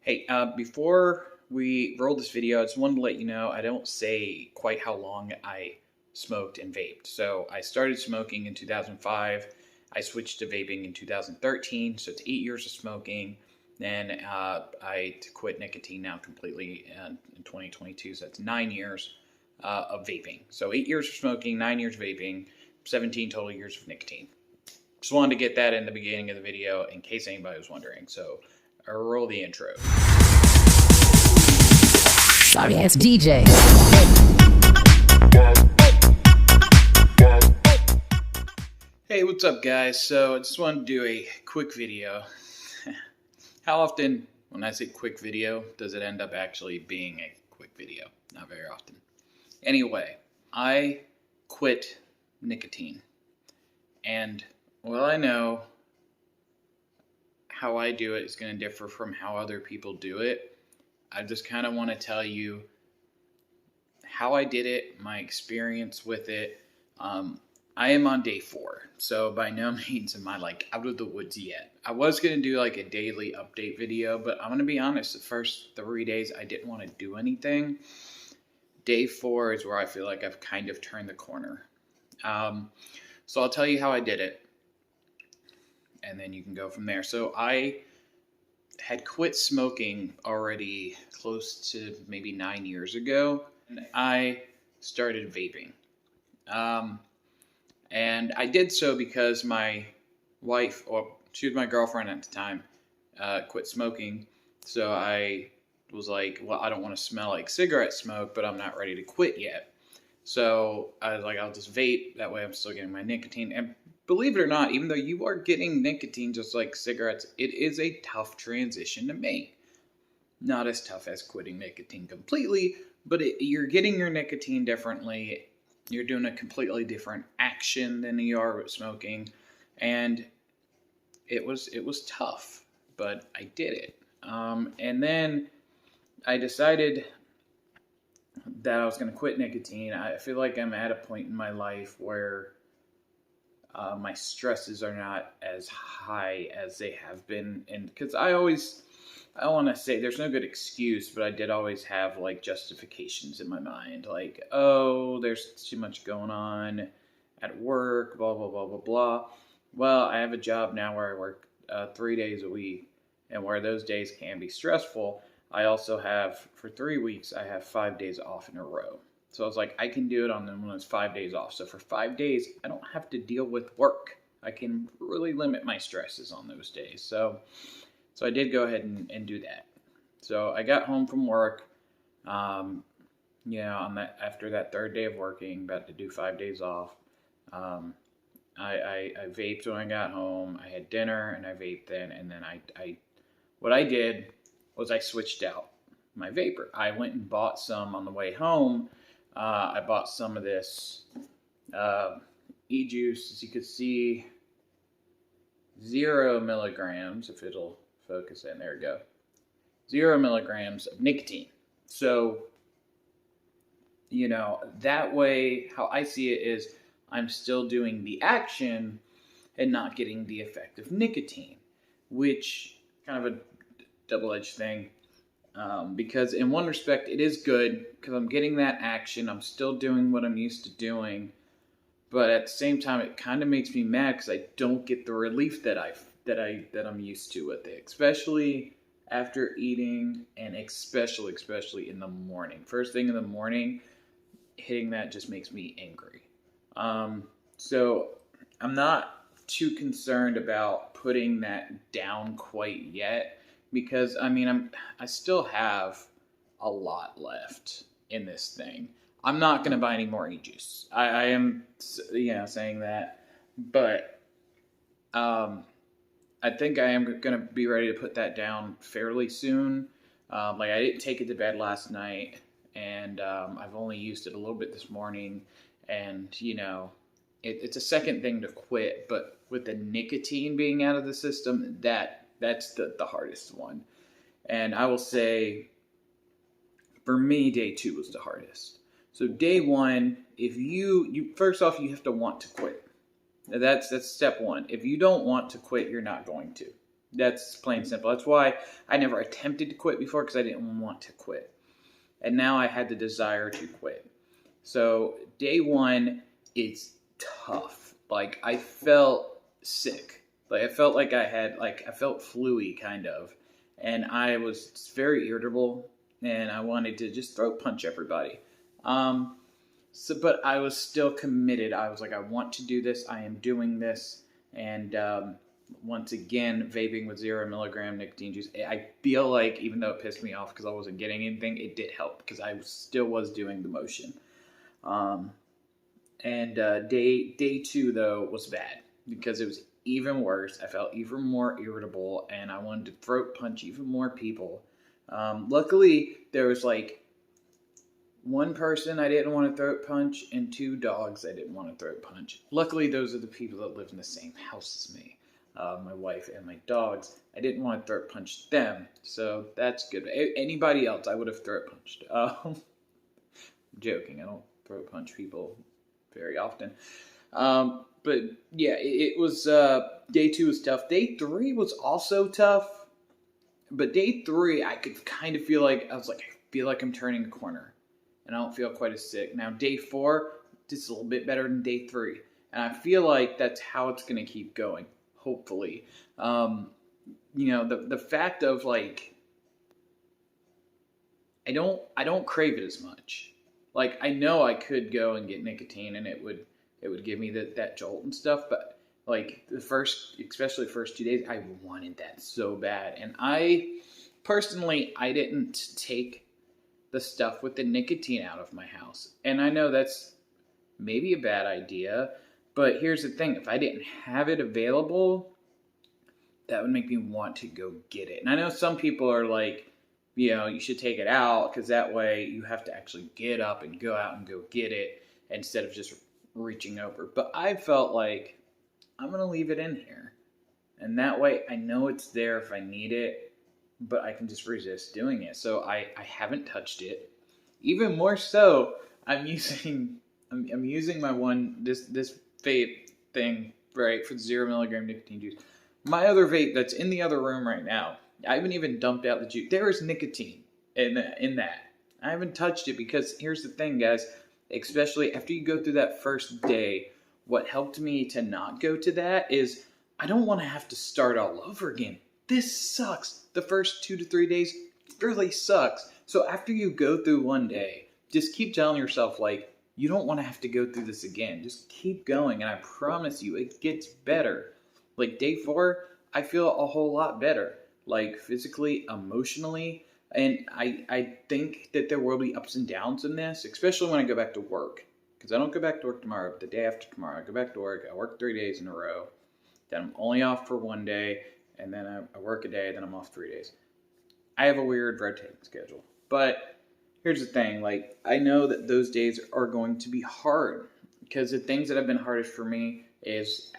Hey, before we roll this video, I just wanted to let you know I don't say quite how long I smoked and vaped. So I started smoking in 2005. I switched to vaping in 2013, so it's 8 years of smoking. Then I quit nicotine now completely in 2022, so that's 9 years of vaping. So 8 years of smoking, 9 years vaping, 17 total years of nicotine. Just wanted to get that in the beginning of the video in case anybody was wondering. So I'll roll the intro. Sorry ass DJ. Hey, what's up guys? So I just wanted to do a quick video. How often, when I say quick video, does it end up actually being a quick video? Not very often. Anyway, I quit nicotine. And well, I know how I do it is going to differ from how other people do it. I just kind of want to tell you how I did it, my experience with it. I am on day 4, so by no means am I like out of the woods yet. I was going to do like a daily update video, but I'm going to be honest, the first 3 days I didn't want to do anything. Day 4 is where I feel like I've kind of turned the corner. So I'll tell you how I did it, and then you can go from there. So I had quit smoking already close to maybe 9 years ago, and I started vaping. And I did so because my wife, or she was my girlfriend at the time, quit smoking. So I was like, well, I don't want to smell like cigarette smoke, but I'm not ready to quit yet. So I was like, I'll just vape. That way I'm still getting my nicotine. And believe it or not, even though you are getting nicotine just like cigarettes, it is a tough transition to make. Not as tough as quitting nicotine completely, but you're getting your nicotine differently. You're doing a completely different action than you are with smoking. And it was tough, but I did it. And then I decided that I was going to quit nicotine. I feel like I'm at a point in my life where my stresses are not as high as they have been. And because I want to say there's no good excuse, but I did always have like justifications in my mind. Like, oh, there's too much going on at work, blah, blah, blah, blah, blah. Well, I have a job now where I work 3 days a week, and where those days can be stressful. I also have, for 3 weeks, I have 5 days off in a row. So I was like, I can do it on them when it's 5 days off. So for 5 days, I don't have to deal with work. I can really limit my stresses on those days. So I did go ahead and do that. So I got home from work, on after that 3rd day of working, about to do 5 days off. I vaped when I got home. I had dinner and I vaped then, and then what I did was I switched out my vapor. I went and bought some on the way home. I bought some of this e-juice, as you could see, 0 milligrams, if it'll focus in, there we go, 0 milligrams of nicotine. So, that way, how I see it is I'm still doing the action and not getting the effect of nicotine, which kind of a double-edged thing. Because in one respect it is good because I'm getting that action, I'm still doing what I'm used to doing, but at the same time it kind of makes me mad because I don't get the relief that I'm used to with it, especially after eating, and especially in the morning. First thing in the morning, hitting that just makes me angry. So I'm not too concerned about putting that down quite yet, because I still have a lot left in this thing. I'm not going to buy any more e-juice. I am, saying that, but I think I am going to be ready to put that down fairly soon. I didn't take it to bed last night, and I've only used it a little bit this morning, and it's a second thing to quit, but with the nicotine being out of the system, that's the hardest one. And I will say, for me, day 2 was the hardest. So day 1, if you first off, you have to want to quit. That's step 1. If you don't want to quit, you're not going to. That's plain and simple. That's why I never attempted to quit before, because I didn't want to quit. And now I had the desire to quit. So day one, it's tough. Like, I felt sick. Like, I felt like I felt flu-y kind of. And I was very irritable, and I wanted to just throat punch everybody. But I was still committed. I was like, I want to do this. I am doing this. And once again, vaping with 0 milligram nicotine juice. I feel like, even though it pissed me off because I wasn't getting anything, it did help because I still was doing the motion. Day two, though, was bad because it was even worse. I felt even more irritable, and I wanted to throat punch even more people. Luckily, there was like one person I didn't want to throat punch and 2 dogs I didn't want to throat punch. Luckily, those are the people that live in the same house as me. My wife and my dogs. I didn't want to throat punch them, so that's good. Anybody else, I would have throat punched. Joking, I don't throat punch people very often. But yeah, it was, day 2 was tough. Day 3 was also tough, but day 3, I could kind of feel like, I feel like I'm turning a corner, and I don't feel quite as sick. Now, day 4, just a little bit better than day 3, and I feel like that's how it's going to keep going, hopefully. The fact of, like, I don't crave it as much. Like, I know I could go and get nicotine, and it would give me that jolt and stuff, but like especially the first 2 days, I wanted that so bad. And I didn't take the stuff with the nicotine out of my house. And I know that's maybe a bad idea, but here's the thing. If I didn't have it available, that would make me want to go get it. And I know some people are like, you should take it out because that way you have to actually get up and go out and go get it instead of just reaching over. But I felt like I'm going to leave it in here. And that way I know it's there if I need it, but I can just resist doing it. So I haven't touched it. Even more so, I'm using my this vape thing, right, for 0 milligram nicotine juice. My other vape that's in the other room right now, I haven't even dumped out the juice. There is nicotine in that. I haven't touched it because here's the thing, guys. Especially after you go through that first day, what helped me to not go to that is I don't want to have to start all over again. This sucks. The first 2 to 3 days really sucks. So after you go through one day, just keep telling yourself, like, you don't want to have to go through this again. Just keep going, and I promise you, it gets better. Like, day 4, I feel a whole lot better. Like, physically, emotionally. And I think that there will be ups and downs in this, especially when I go back to work. Because I don't go back to work tomorrow, but the day after tomorrow, I go back to work. I work 3 days in a row. Then I'm only off for 1 day, and then I work a day, then I'm off 3 days. I have a weird rotating schedule. But here's the thing. Like, I know that those days are going to be hard. Because the things that have been hardest for me is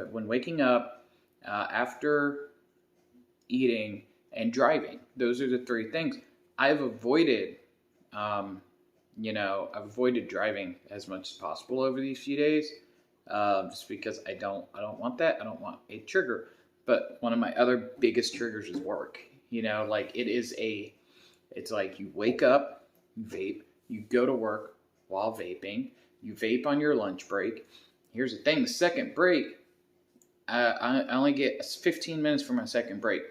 when waking up, after eating, and driving. Those are the 3 things. I've avoided, I've avoided driving as much as possible over these few days, just because I don't want that. I don't want a trigger. But one of my other biggest triggers is work. It's like you wake up, you vape, you go to work while vaping, you vape on your lunch break. Here's the thing, the second break, I only get 15 minutes for my second break.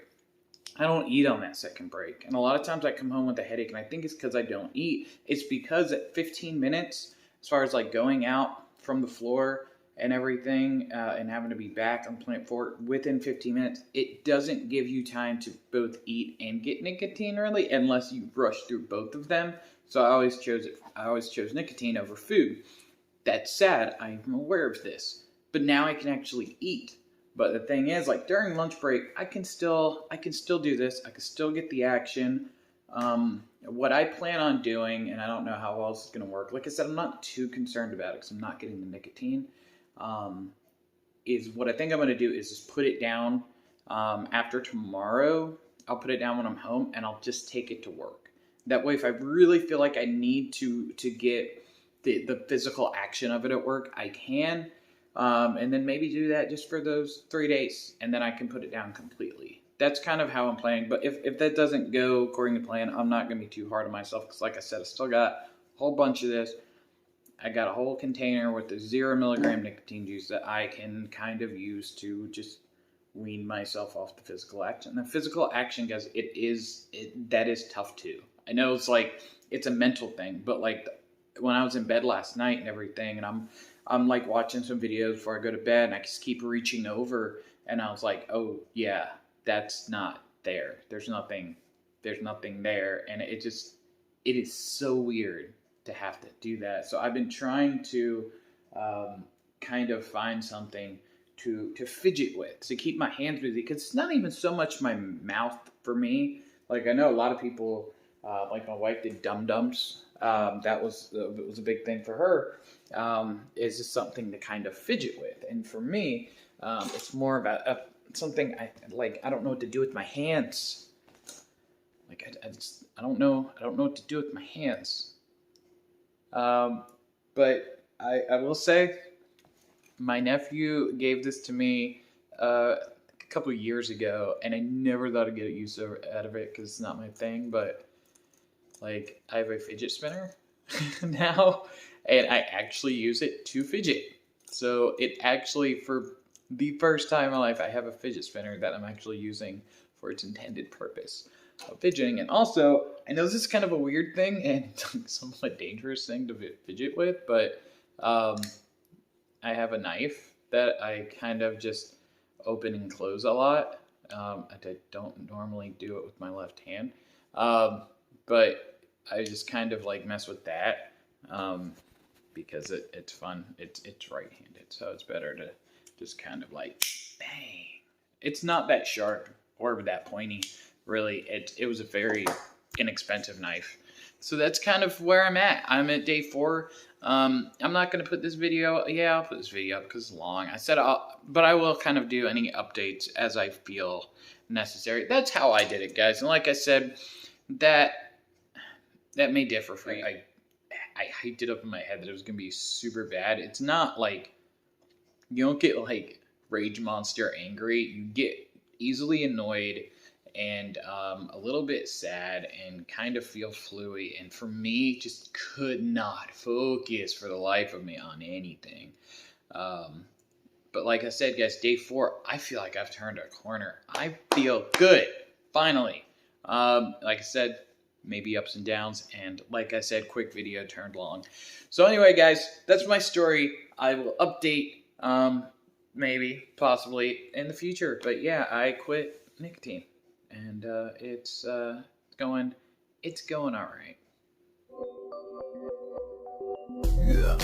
I don't eat on that second break. And a lot of times I come home with a headache, and I think it's because I don't eat. It's because at 15 minutes, as far as like going out from the floor and everything, and having to be back on Planet 4 within 15 minutes, it doesn't give you time to both eat and get nicotine really, unless you rush through both of them. So I always chose nicotine over food. That's sad. I'm aware of this. But now I can actually eat. But the thing is, like, during lunch break, I can still do this. I can still get the action. What I plan on doing, and I don't know how well this is going to work. Like I said, I'm not too concerned about it because I'm not getting the nicotine. Is what I think I'm going to do is just put it down after tomorrow. I'll put it down when I'm home, and I'll just take it to work. That way, if I really feel like I need to get the physical action of it at work, I can. and then maybe do that just for those 3 days, and then I can put it down completely. That's kind of how I'm planning. But if that doesn't go according to plan, I'm not going to be too hard on myself because, like I said, I still got a whole bunch of this. I got a whole container with the 0 milligram nicotine juice that I can kind of use to just wean myself off the physical action. The physical action, guys, that is tough too. I know it's a mental thing, but like when I was in bed last night and everything, and I'm like watching some videos before I go to bed, and I just keep reaching over, and I was like, oh yeah, that's not there. There's nothing there, and it is so weird to have to do that. So I've been trying to kind of find something to fidget with, to keep my hands busy, because it's not even so much my mouth for me. Like I know a lot of people, like my wife did dum-dums. That was a big thing for her. Is just something to kind of fidget with, and for me, it's more about something I don't know what to do with my hands. Like I don't know what to do with my hands. But I will say, my nephew gave this to me a couple of years ago, and I never thought I'd get a use out of it because it's not my thing. But like, I have a fidget spinner now, and I actually use it to fidget. So it actually, for the first time in my life, I have a fidget spinner that I'm actually using for its intended purpose of fidgeting. And also, I know this is kind of a weird thing and somewhat dangerous thing to fidget with, but I have a knife that I kind of just open and close a lot. I don't normally do it with my left hand, but I just kind of like mess with that because it's fun. It's right-handed, so it's better to just kind of like bang. It's not that sharp or that pointy. Really, it was a very inexpensive knife. So that's kind of where I'm at. I'm at day 4. I'm not going to put this video. Yeah, I'll put this video up because it's long. I said but I will kind of do any updates as I feel necessary. That's how I did it, guys. And like I said, that may differ for you. I hyped it up in my head that it was going to be super bad. It's not like, you don't get like rage monster angry. You get easily annoyed and a little bit sad and kind of feel fluey, and for me, just could not focus for the life of me on anything. But like I said, guys, day 4, I feel like I've turned a corner. I feel good, finally. Like I said, maybe ups and downs, and like I said, quick video turned long. So anyway, guys, that's my story. I will update, maybe, possibly, in the future. But yeah, I quit nicotine. And it's going all right. Yeah.